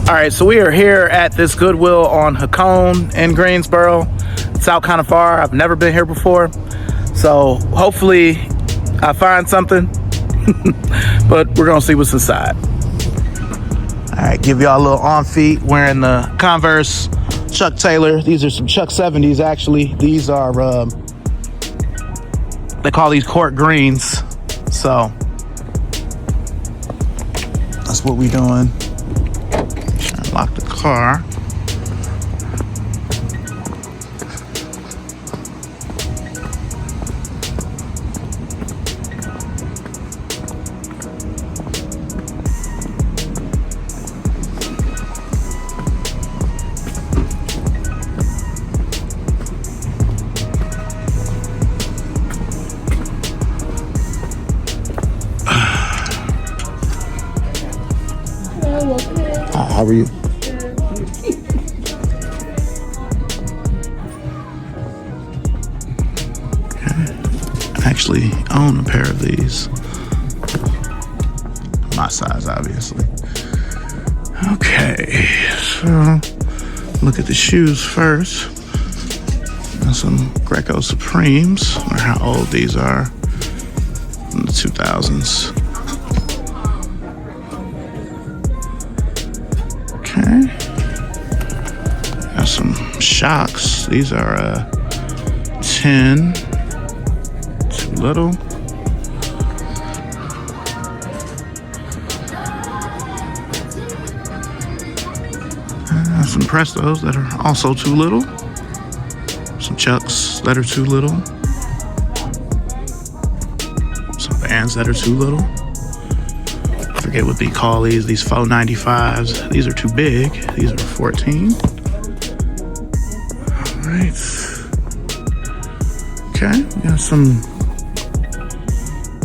All right, so we are here at this Goodwill on Hiccone in Greensboro. It's out kind of far. I've never been here before. So hopefully I find something, but we're gonna see what's inside. All right, give y'all a little on feet wearing the Converse Chuck Taylor. These are some Chuck 70s actually. These are, they call these court greens. So that's what we doing. Lock the car. How are you? I actually own a pair of these. My size, obviously. Okay, so look at the shoes first. Got some Greco Supremes. I wonder how old these are. From the 2000s. Got some Shocks. These are 10. Too little. Some Prestos that are also too little. Some Chucks that are too little. Some Vans that are too little. I forget what they call these 495s. These are too big. These are 14. All right. Okay, we got some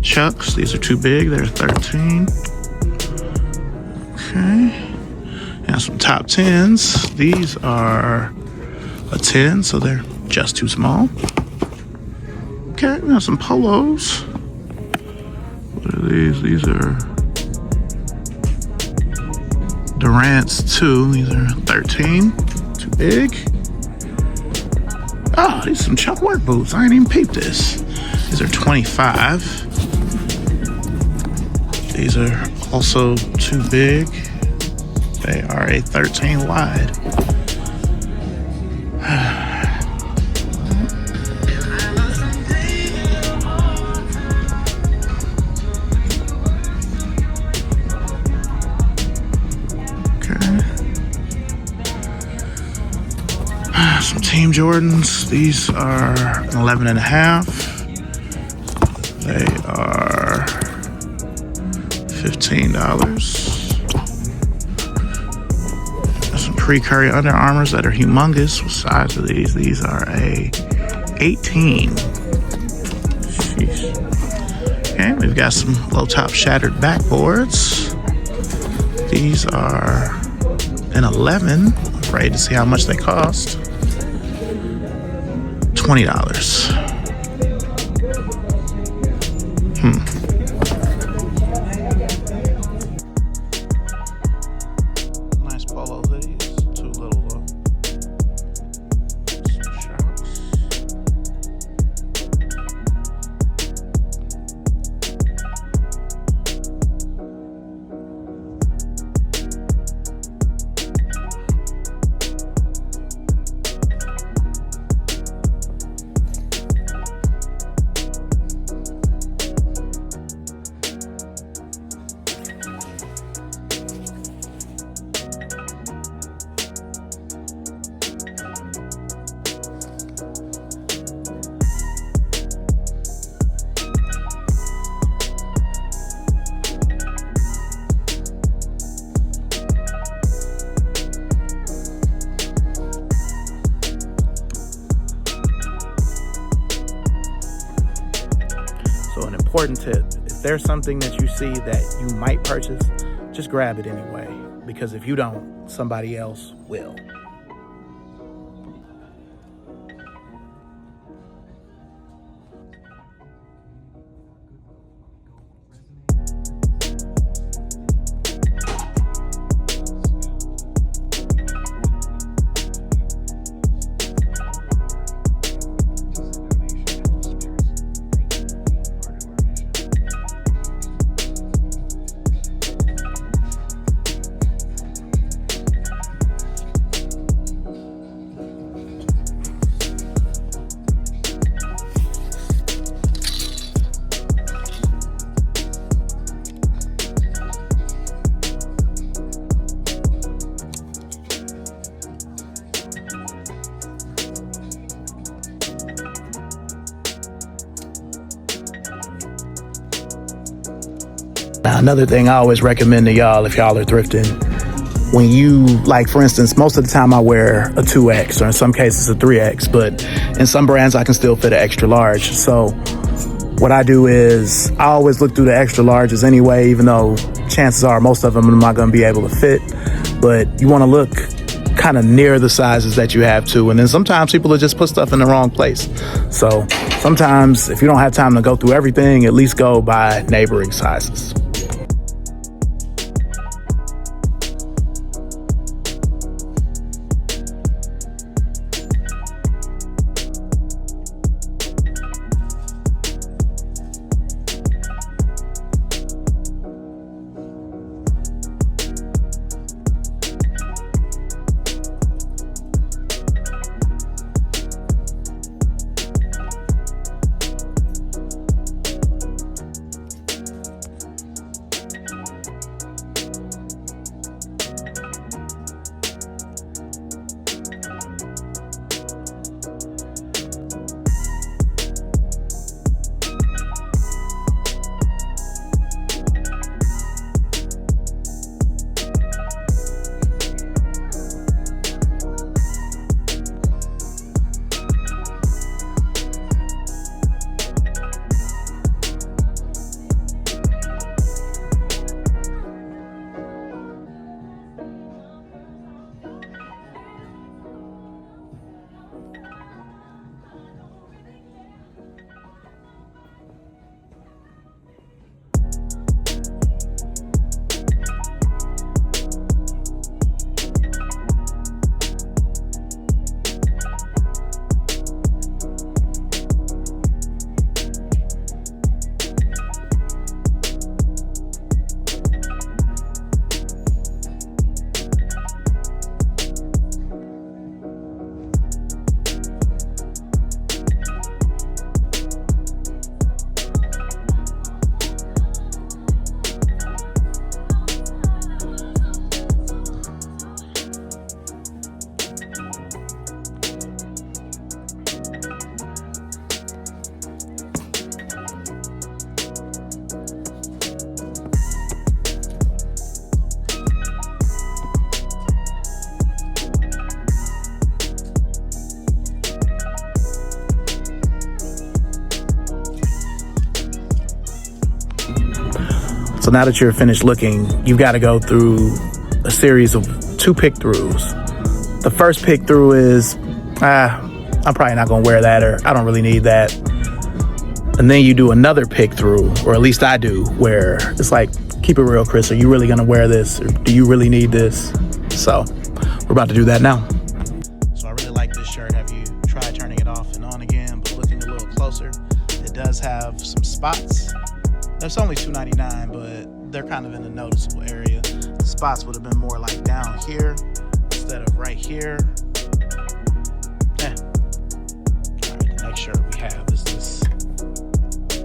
Chucks. These are too big. They're 13. Okay. Got some top 10s. These are a 10, so they're just too small. Okay, we got some Polos. What are these? These are Durant's 2. These are 13. Too big. Oh, these are some Chuck work boots. I ain't even peeped this. These are 25. These are also too big. They are a 13 wide. Some Team Jordans. These are 11 and a half. They are $15. Some pre-Curry Under Armours that are humongous. What size are these? These are a 18. Sheesh. Okay, we've got some low top shattered backboards. These are an 11. I'm ready to see how much they cost. $20. Nice polo hoodies. Too little though. Some Shocks. So an important tip, if there's something that you see that you might purchase, just grab it anyway, because if you don't, somebody else will. Now, another thing I always recommend to y'all if y'all are thrifting, when you, like for instance, most of the time I wear a 2X or in some cases a 3X, but in some brands I can still fit an extra large. So what I do is I always look through the extra larges anyway, even though chances are most of them I'm not going to be able to fit. But you want to look kind of near the sizes that you have too. And then sometimes people will just put stuff in the wrong place. So sometimes if you don't have time to go through everything, at least go by neighboring sizes. So now that you're finished looking, you've got to go through a series of 2 pick throughs. The first pick through is, I'm probably not going to wear that, or I don't really need that. And then you do another pick through, or at least I do, where it's like, keep it real, Chris, are you really going to wear this? Or do you really need this? So we're about to do that now. So I really like this shirt. Have you tried turning it off and on again? But looking a little closer, it does have some spots. It's only $2.99, but they're kind of in a noticeable area. The spots would have been more like down here instead of right here. All right, the next shirt we have is this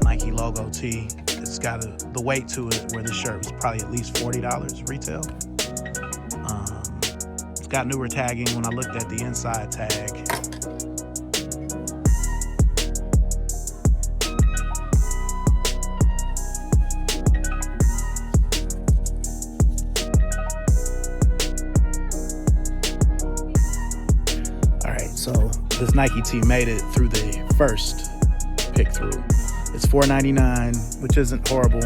Nike logo tee. It's got the weight to it where this shirt was probably at least $40 retail. It's got newer tagging when I looked at the inside tag. So this Nike tee made it through the first pick through. It's $4.99, which isn't horrible.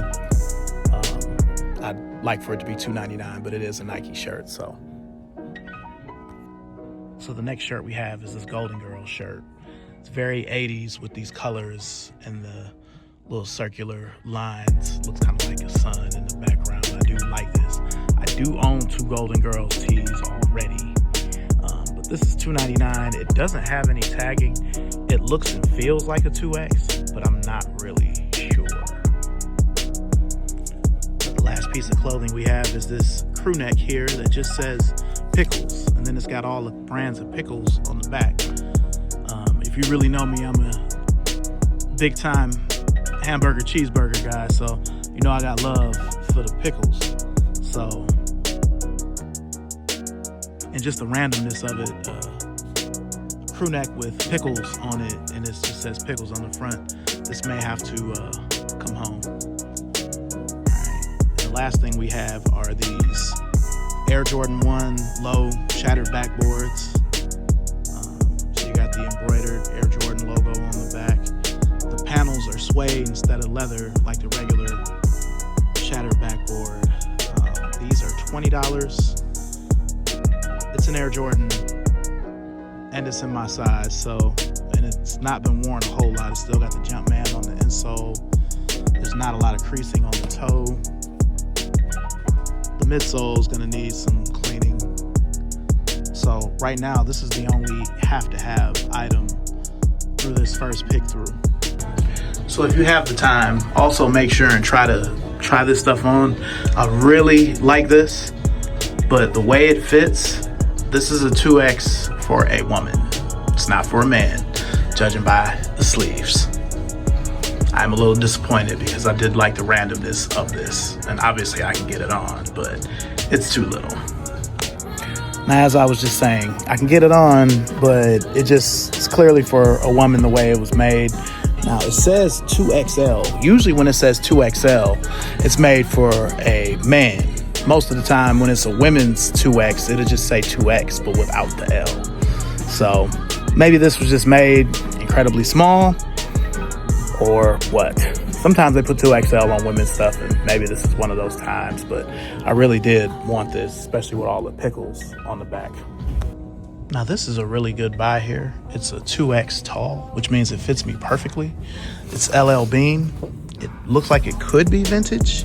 I'd like for it to be $2.99, but it is a Nike shirt. So the next shirt we have is this Golden Girls shirt. It's very 80s with these colors and the little circular lines. Looks kind of like a sun in the background. I do like this. I do own 2 Golden Girls tees already. This is $2.99. It doesn't have any tagging. It looks and feels like a 2X, but I'm not really sure. The last piece of clothing we have is this crew neck here that just says Pickles, and then it's got all the brands of pickles on the back. If you really know me, I'm a big time hamburger cheeseburger guy, so you know I got love for the pickles. So, and just the randomness of it, crew neck with pickles on it, and it just says pickles on the front. This may have to come home. All right. last thing we have are these Air Jordan 1 low shattered backboards. So you got the embroidered Air Jordan logo on the back. The panels are suede instead of leather like the regular shattered backboard. These are $20. It's an Air Jordan and it's in my size, and it's not been worn a whole lot. It's still got the Jumpman on the insole. There's not a lot of creasing on the toe. The midsole is going to need some cleaning. So right now, this is the only have-to-have item through this first pick through. So if you have the time, also make sure and try this stuff on. I really like this, but the way it fits, this is a 2X for a woman. It's not for a man, judging by the sleeves. I'm a little disappointed because I did like the randomness of this, and obviously I can get it on, but it's too little. Now, as I was just saying, I can get it on, but it's clearly for a woman the way it was made. Now, it says 2XL. Usually when it says 2XL, it's made for a man. Most of the time when it's a women's 2X, it'll just say 2X, but without the L. So maybe this was just made incredibly small, or what? Sometimes they put 2XL on women's stuff, and maybe this is one of those times, but I really did want this, especially with all the pickles on the back. Now, this is a really good buy here. It's a 2X tall, which means it fits me perfectly. It's LL Bean. It looks like it could be vintage.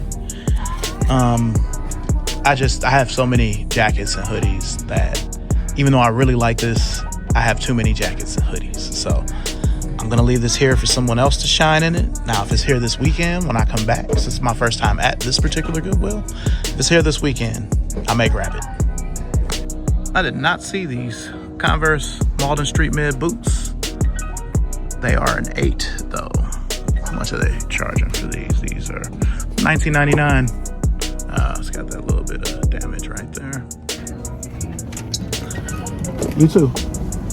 I have so many jackets and hoodies that even though I really like this, I have too many jackets and hoodies. So I'm going to leave this here for someone else to shine in it. Now, if it's here this weekend when I come back, since it's my first time at this particular Goodwill, if it's here this weekend, I may grab it. I did not see these Converse Malden Street Mid boots. They are an 8, though. How much are they charging for these? These are $19.99. It's got that little bit of damage right there. You too.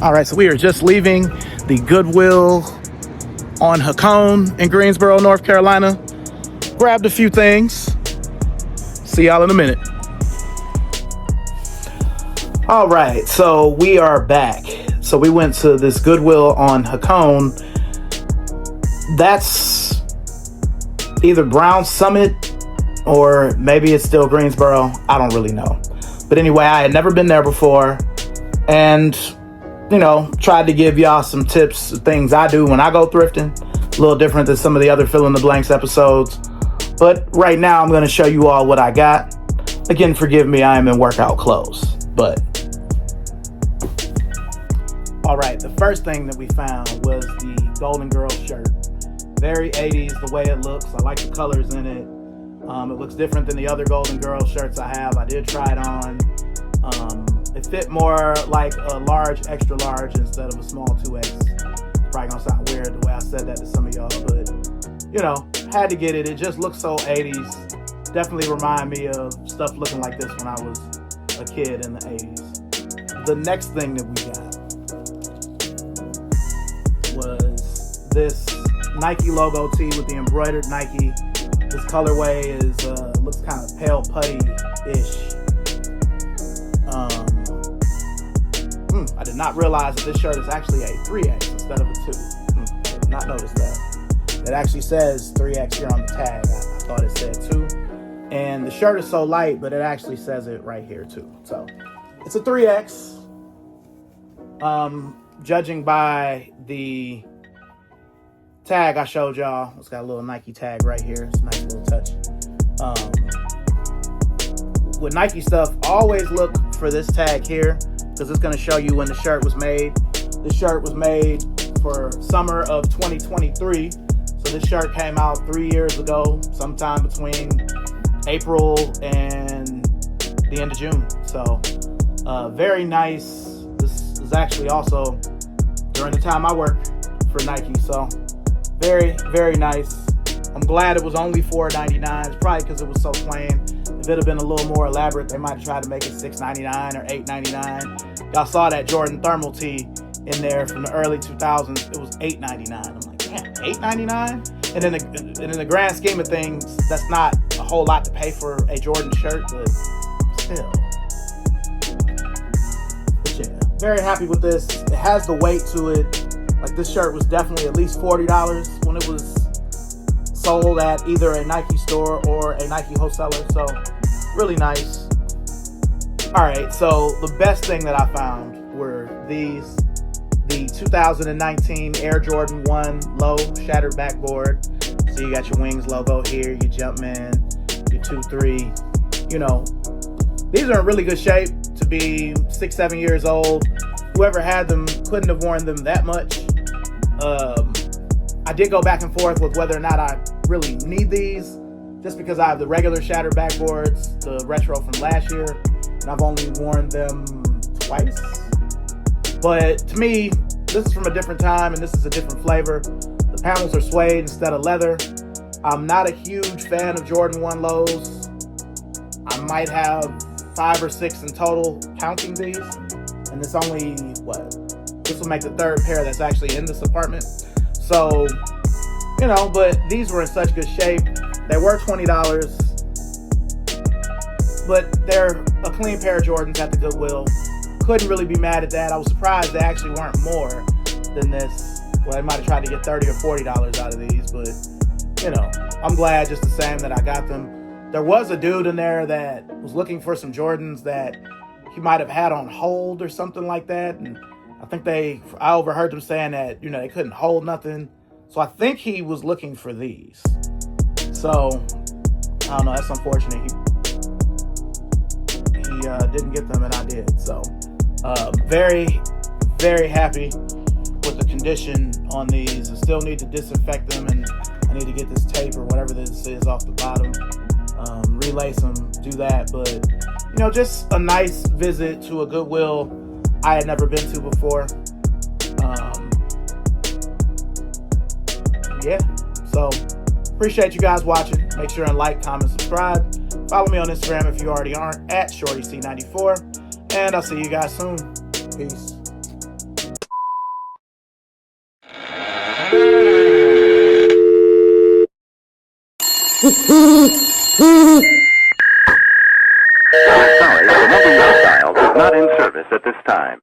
All right, so we are just leaving the Goodwill on Hiccone in Greensboro, North Carolina. Grabbed a few things. See y'all in a minute. All right, so we are back. So we went to this Goodwill on Hiccone. That's either Brown Summit or maybe it's still Greensboro. I don't really know. But anyway, I had never been there before, and tried to give y'all some tips, things I do when I go thrifting. A little different than some of the other fill in the blanks episodes. But right now I'm going to show you all what I got. Again, forgive me, I am in workout clothes. But all right, the first thing that we found was the Golden Girl shirt. Very 80s the way it looks. I like the colors in it. It looks different than the other Golden Girl shirts I have. I did try it on. It fit more like a large, extra large instead of a small 2X. Probably gonna sound weird the way I said that to some of y'all, but had to get it. It just looks so 80s. Definitely remind me of stuff looking like this when I was a kid in the 80s. The next thing that we got was this Nike logo tee with the embroidered Nike. This colorway looks kind of pale putty-ish. I did not realize that this shirt is actually a 3X instead of a 2. I did not notice that. It actually says 3X here on the tag. I thought it said 2. And the shirt is so light, but it actually says it right here too. So it's a 3X. Judging by the tag I showed y'all, it's got a little Nike tag right here. It's a nice little touch. With Nike stuff, always look for this tag here because it's going to show you when the shirt was made. This shirt was made for summer of 2023. So this shirt came out 3 years ago, sometime between April and the end of June. So very nice. This is actually also during the time I worked for Nike. So very, very nice. I'm glad it was only $4.99. It's probably because it was so plain. If it had been a little more elaborate, they might have tried to make it $6.99 or $8.99. Y'all saw that Jordan thermal tee in there from the early 2000s. It was $8.99. I'm like, damn, $8.99? And in the grand scheme of things, that's not a whole lot to pay for a Jordan shirt, but still. But yeah, very happy with this. It has the weight to it. Like, this shirt was definitely at least $40 when it was sold at either a Nike store or a Nike wholesaler. So really nice. All right, so the best thing that I found were these. The 2019 Air Jordan 1 low shattered backboard. So you got your Wings logo here, your Jumpman, your 2-3. You know, these are in really good shape to be 6-7 years old. Whoever had them couldn't have worn them that much. I did go back and forth with whether or not I really need these, just because I have the regular shattered backboards, the retro from last year, and I've only worn them twice. But to me, this is from a different time and this is a different flavor. The panels are suede instead of leather. I'm not a huge fan of Jordan 1 lows. I might have 5 or 6 in total counting these. And it's only, this will make the third pair that's actually in this apartment. So, you know, but these were in such good shape. They were $20, but they're a clean pair of Jordans at the Goodwill. Couldn't really be mad at that. I was surprised they actually weren't more than this. Well, I might have tried to get $30 or $40 out of these, but, you know, I'm glad just the same that I got them. There was a dude in there that was looking for some Jordans that he might have had on hold or something like that, and I think I overheard them saying that, you know, they couldn't hold nothing. So I think he was looking for these. So, I don't know, that's unfortunate. He didn't get them and I did. So, very, very happy with the condition on these. I still need to disinfect them, and I need to get this tape or whatever this is off the bottom. Relace them, do that. But, you know, just a nice visit to a Goodwill I had never been to before. Yeah, so appreciate you guys watching. Make sure and like, comment, subscribe. Follow me on Instagram if you already aren't, at ShortyC94. And I'll see you guys soon. Peace. Sorry, the number you have dialed is not in service at this time.